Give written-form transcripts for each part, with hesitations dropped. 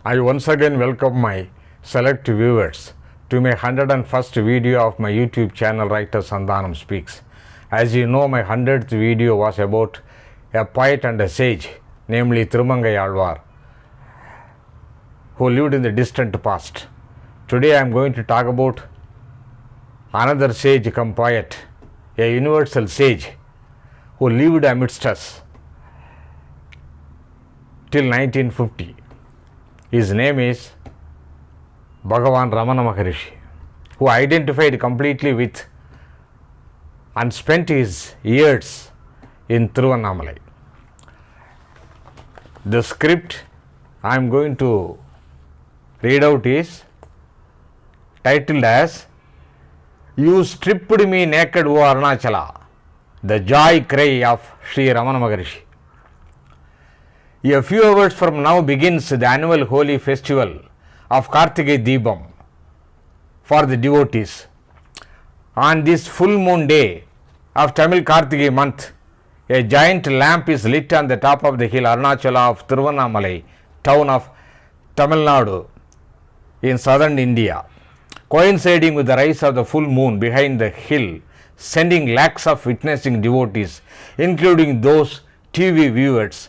I once again welcome my select viewers to my 101st video of my YouTube channel Writer Sandhanam Speaks. As you know, my 100th video was about a poet and a sage, namely Thirumangai Alvar, who lived in the distant past. Today I am going to talk about another sage come poet, a universal sage who lived amidst us till 1950. His name is Bhagavan Ramana Maharishi, who identified completely with and spent his years in Tiruvannamalai. The script I am going to read out is titled as "You Stripped Me Naked, O Arunachala," the joy cry of Shri Ramana Maharishi. A few hours from now begins the annual holy festival of Kartike Deepam for the devotees. On this full moon day of Tamil Kartike month, a giant lamp is lit on the top of the hill Arunachala of Tiruvannamalai, town of Tamil Nadu in southern India, coinciding with the rise of the full moon behind the hill, sending lakhs of witnessing devotees, including those TV viewers,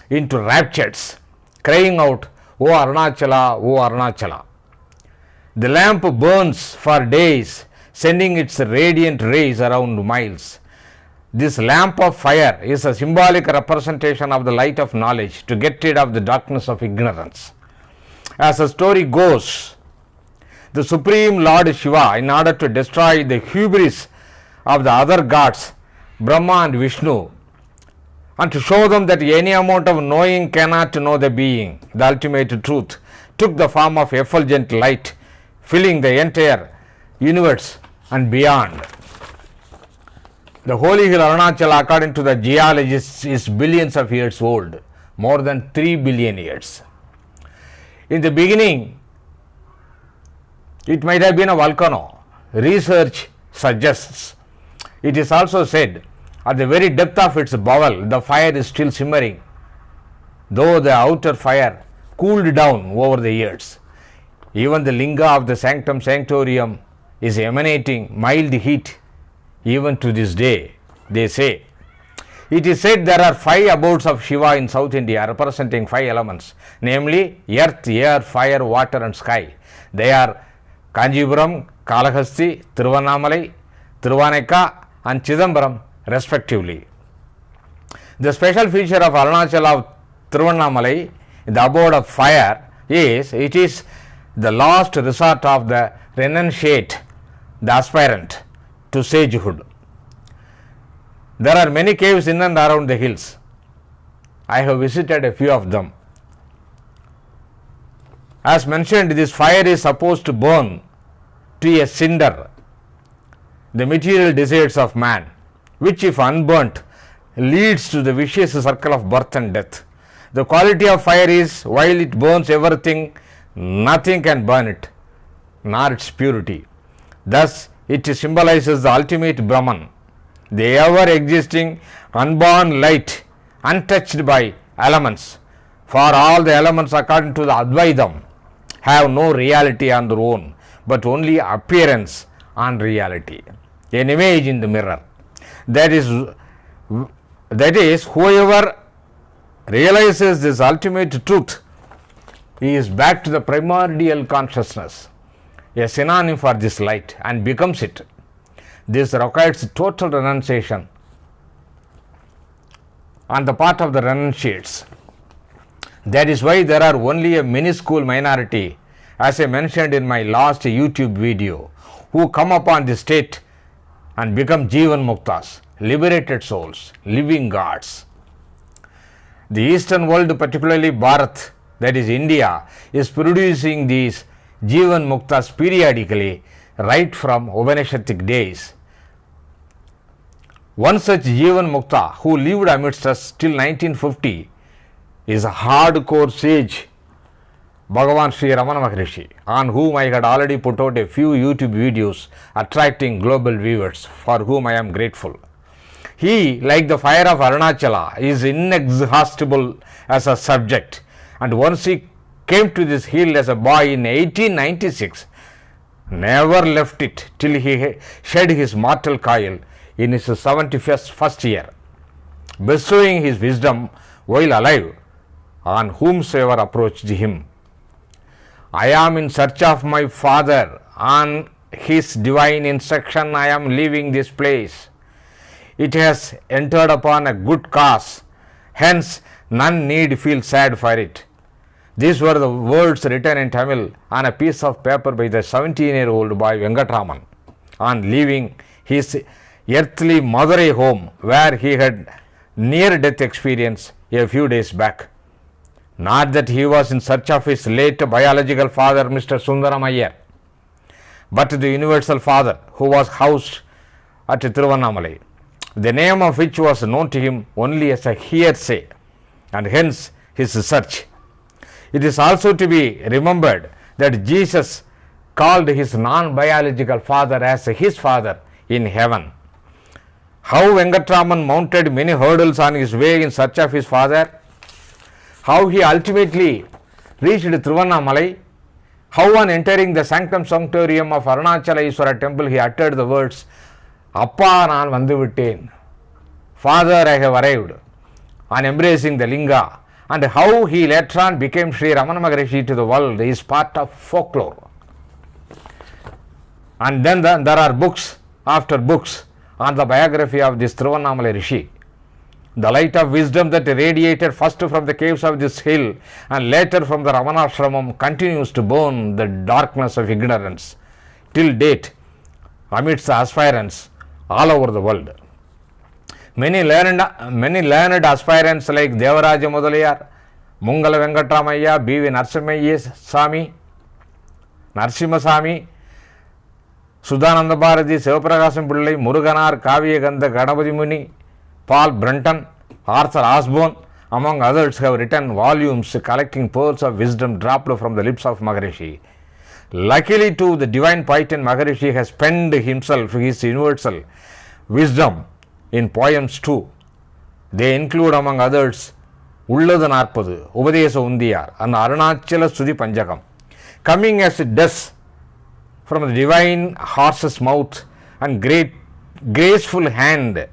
into raptures, crying out, "O Arunachala, O Arunachala." The lamp burns for days, sending its radiant rays around miles. This lamp of fire is a symbolic representation of the light of knowledge to get rid of the darkness of ignorance. As the story goes, the Supreme Lord Shiva, in order to destroy the hubris of the other gods, Brahma and Vishnu, and to show them that any amount of knowing cannot know the being, the ultimate truth, took the form of effulgent light, filling the entire universe and beyond. The holy hill Arunachala, according to the geologists, is billions of years old, more than 3 billion years. In the beginning, it might have been a volcano. Research suggests. It is also said at the very depth of its bowel, the fire is still simmering, though the outer fire cooled down over the years. Even the linga of the sanctum sanctorium is emanating mild heat even to this day, they say. It is said there are 5 abodes of Shiva in South India, representing 5 elements, namely earth, air, fire, water and sky. They are Kanjipuram, Kalahasti, Tiruvannamalai, Tiruvanekka and Chidambaram respectively. The special feature of Arunachala of Tiruvannamalai, the abode of fire, is it is the last resort of the renunciate, the aspirant to sagehood. There are many caves in and around the hills. I have visited a few of them. As mentioned, this fire is supposed to burn to a cinder the material desires of man, which if unburnt leads to the vicious circle of birth and death. The quality of fire is, while it burns everything, nothing can burn it, nor its purity. Thus, it symbolizes the ultimate Brahman, the ever existing unborn light, untouched by elements. For all the elements, according to the Advaitam, have no reality on their own, but only appearance and reality, an image in the mirror. That is, whoever realizes this ultimate truth, he is back to the primordial consciousness, a synonym for this light, and becomes it. This requires total renunciation on the part of the renunciates. That is why there are only a minuscule minority, as I mentioned in my last YouTube video, who come upon this state and become Jivan Muktas, liberated souls, living gods. The Eastern world, particularly Bharat, that is India, is producing these Jivan Muktas periodically right from Upanishadic days. One such Jivan Mukta who lived amidst us till 1950 is a hardcore sage, Bhagavan Shri Ramana Maharishi, on whom I had already put out a few YouTube videos attracting global viewers, for whom I am grateful. He, like the fire of Arunachala, is inexhaustible as a subject, and once he came to this hill as a boy in 1896, never left it till he shed his mortal coil in his 71st year, bestowing his wisdom while alive on whomsoever approached him. I am in search of my Father. On his divine instruction I am leaving this place. It has entered upon a good cause, hence none need feel sad for it. These were the words written in Tamil on a piece of paper by the 17-year-old boy Venkatraman on leaving his earthly Madurai home, where he had near-death experience a few days back. Not that he was in search of his late biological father, Mr. Sundaram Iyer, but the universal father who was housed at Tiruvannamalai, the name of which was known to him only as a hearsay, and hence his search. It is also to be remembered that Jesus called his non-biological father as his father in heaven. How Venkatraman mounted many hurdles on his way in search of his father, how he ultimately reached Tiruvannamalai, how on entering the sanctum sanctorium of Arunachala Iswara temple he uttered the words, Appa naan vandu vitteen, Father I have arrived, on embracing the linga, and how he later on became Shri Ramana Maharishi to the world is part of folklore. And then there are books after books on the biography of this Tiruvannamalai Rishi. The light of wisdom that radiated first from the caves of this hill and later from the Ramanashramam continues to burn the darkness of ignorance till date amidst the aspirants all over the world. Many learned aspirants like Devaraja Mudalayar, Mungala Venkatramaya, B.V. Narsimha Sudananda Bharati, Sivaprakasan Pillai, Muruganar, Kavya Gandha, Ganapati Muni, Paul Brunton, Arthur Osborne, among others, have written volumes collecting pearls of wisdom dropped from the lips of Maharishi. Luckily too, the divine Paitan Maharishi has penned himself his universal wisdom in poems too. They include among others Ulladu Narpadu, Upadesa Undiyar, and Arunachala Stuti Panjakam. Coming as it does from the divine horse's mouth and graceful hand,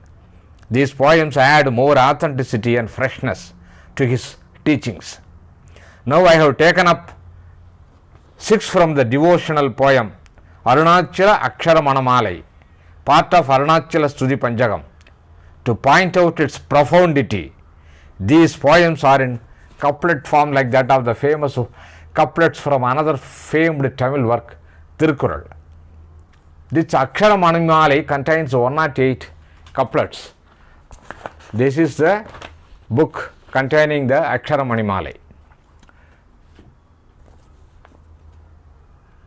these poems add more authenticity and freshness to his teachings. Now I have taken up 6 from the devotional poem Arunachala Aksharamanammalai, part of Arunachala Stuti Panjakam, to point out its profundity. These poems are in couplet form like that of the famous couplets from another famed Tamil work, Tirukkural. This Aksharamanammalai contains 108 couplets. This is the book containing the Aksharamanammalai.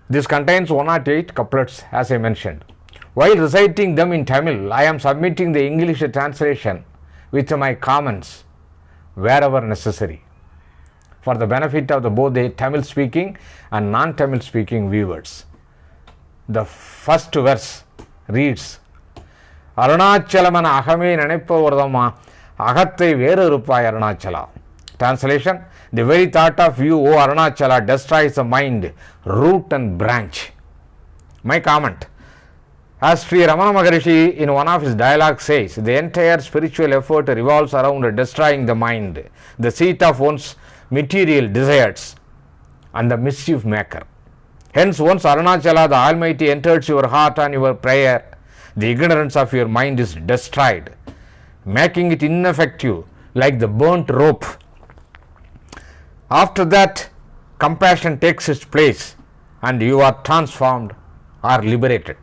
This contains 108 couplets as I mentioned. While reciting them in Tamil, I am submitting the English translation with my comments wherever necessary for the benefit of both the Tamil speaking and non-Tamil speaking viewers. The first verse reads, Arunachalamana ahame neneppavardama agattai veru iruppai Arunachala. Translation, the very thought of you, O Arunachala, destroys the mind, root and branch. My comment, as Shri Ramana Maharishi in one of his dialogues says, the entire spiritual effort revolves around destroying the mind, the seat of one's material desires and the mischief maker. Hence, once Arunachala, the Almighty, enters your heart on your prayer, the ignorance of your mind is destroyed, making it ineffective like the burnt rope. After that, compassion takes its place and you are transformed or liberated.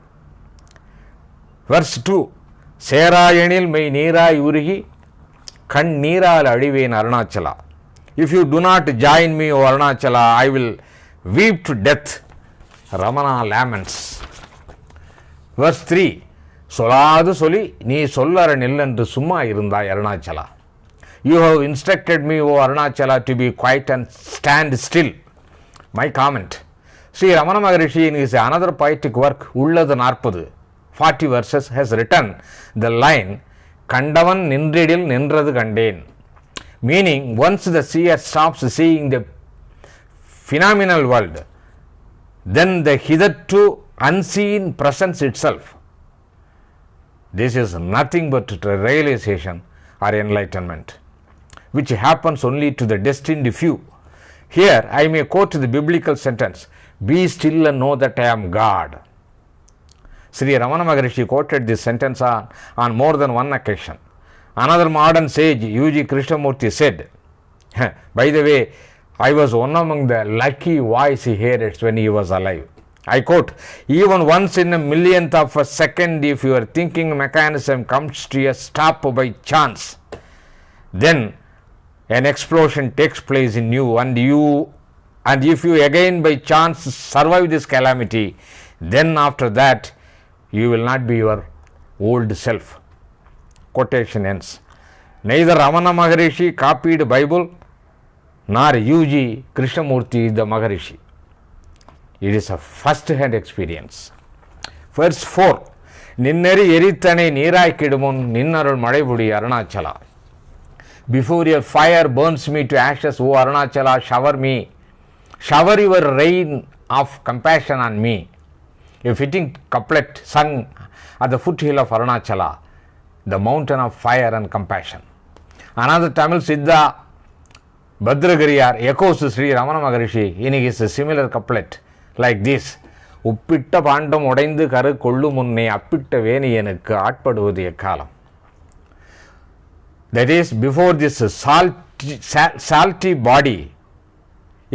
Verse 2, Serayanil may neera urigi, kan neera adiven Arunachala. If you do not join me, O Arunachala, I will weep to death. Ramana laments. Verse 3, Soladu soli, nee sollara nillandu summa irundai Arunachala. You have instructed me, O Arunachala, to be quiet and stand still. My comment, Shri Ramana Maharishi in his another poetic work, Ulladu Narpadu, 40 verses, has written the line, Kandavan nindridil nindrathu kandeen, meaning once the seer stops seeing the phenomenal world than the hitherto unseen presence itself. This is nothing but realization or enlightenment, which happens only to the destined few. Here I may quote the biblical sentence, "Be still and know that I am God." Shri Ramana Maharishi quoted this sentence on more than one occasion. Another modern sage, U.G. Krishnamurti, said, by the way, I was one among the lucky voice he heard when he was alive. I quote, "Even once in a millionth of a second, if your thinking mechanism comes to a stop by chance, then an explosion takes place in you, and if you again by chance survive this calamity, then after that you will not be your old self." Quotation ends. Neither Ramana Maharishi copied Bible nor U.G. Krishnamurti the Maharishi. It is a first-hand experience. Verse 4. Ninneri eritane neerai kidumun ninnarul madaibudi Arunachala. Before your fire burns me to ashes, O Arunachala, shower your rain of compassion on me. A fitting couplet sung at the foothill of Arunachala, the mountain of fire and compassion. Another Tamil Siddha Bhadragariyar echoes Shri Ramana Maharishi in his similar couplet like this: "Uppitta pandam udaindu karu kollu munne appitta veni enukku aatpaduvathu ekkalam." That is, before this salty body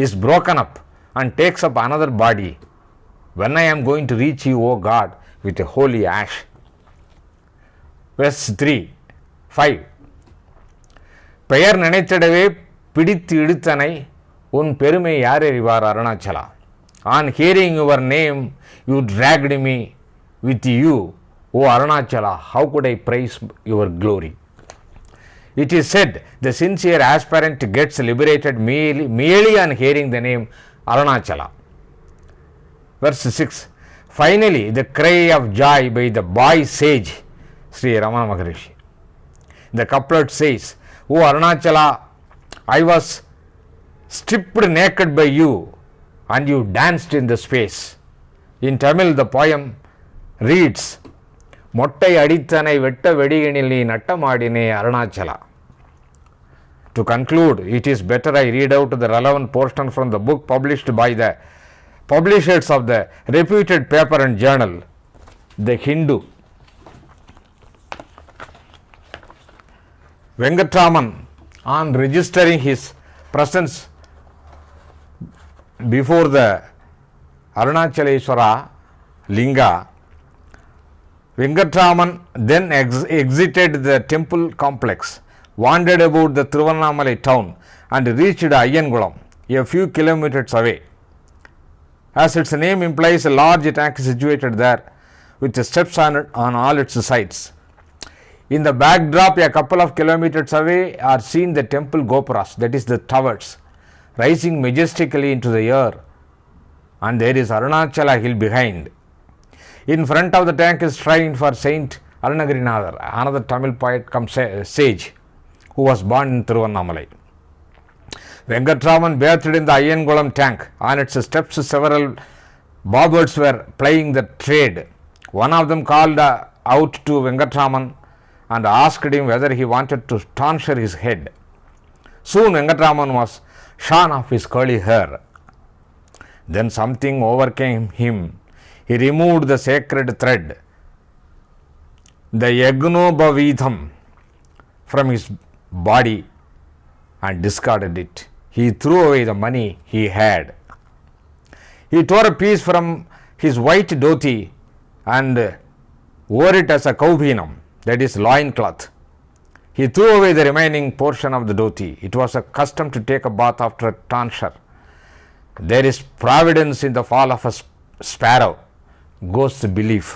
is broken up and takes up another body, when I am going to reach you, O God, with a holy ash. Verse 5. பெயர் நினைத்திடவே பிடித்து இழுத்தனை உன் பெருமை யார் அறிவார் Arunachala. On hearing your name, you dragged me with you, O Arunachala. How could I praise your glory? It is said the sincere aspirant gets liberated merely on hearing the name Arunachala. Verse 6. Finally, the cry of joy by the boy sage Shri Ramana Maharishi. The couplet says, "O Arunachala, I was stripped naked by you and you danced in the space." In Tamil, the poem reads, "Mottai adithanai vetta vediganil nee nattamadine Arunachala." To conclude, it is better I read out the relevant portion from the book published by the publishers of the reputed paper and journal, The Hindu. Venkatraman, on registering his presence before the Arunachaleshwara Linga, Venkatraman then exited the temple complex, wandered about the Tiruvannamalai town and reached Ayyangulam, a few kilometers away. As its name implies, a large tank is situated there with steps on all its sides. In the backdrop, a couple of kilometers away, are seen the temple gopuras, that is the towers, rising majestically into the air, and there is Arunachala hill behind. In front of the tank is shrine for Saint Arunagirinadar, another Tamil poet cum sage, who was born in Tiruvannamalai. Venkatraman bathed in the Ayyangulam tank. On its steps, several barbers were plying the trade. One of them called out to Venkatraman and asked him whether he wanted to tonsure his head. Soon Venkatraman was shorn of his curly hair. Then something overcame him. He removed the sacred thread, the yagnobhavitham, from his body and discarded it. He threw away the money he had. He tore a piece from his white dhoti and wore it as a kaubhinam, that is loincloth. He threw away the remaining portion of the dhoti. It was a custom to take a bath after a tonsure. There is providence in the fall of a sparrow, ghosts belief.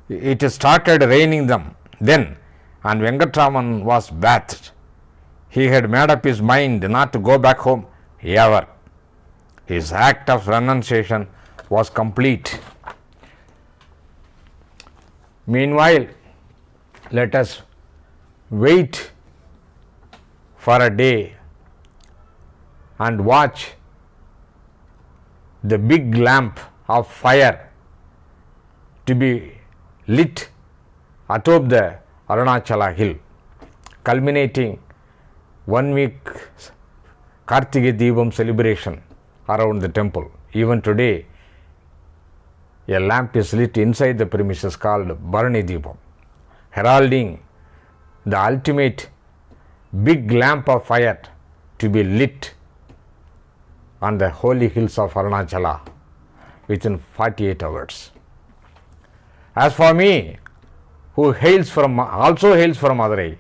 It started raining them then, and Venkatraman was bathed. He had made up his mind not to go back home ever. His act of renunciation was complete. Meanwhile, let us wait for a day and watch the big lamp of fire to be lit atop the Arunachala hill, culminating 1 week Kartiga Deepam celebration around the temple. Even today, a lamp is lit inside the premises called Bharani Deepam, heralding the ultimate big lamp of fire to be lit on the holy hills of Arunachala within 48 hours. As for me, who also hails from Madurai,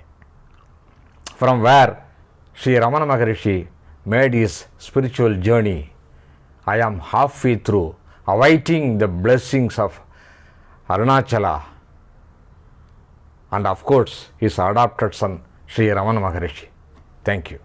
from where Shri Ramana Maharishi made his spiritual journey, I am halfway through, awaiting the blessings of Arunachala and of course his adopted son Shri Ramana Maharishi. Thank you.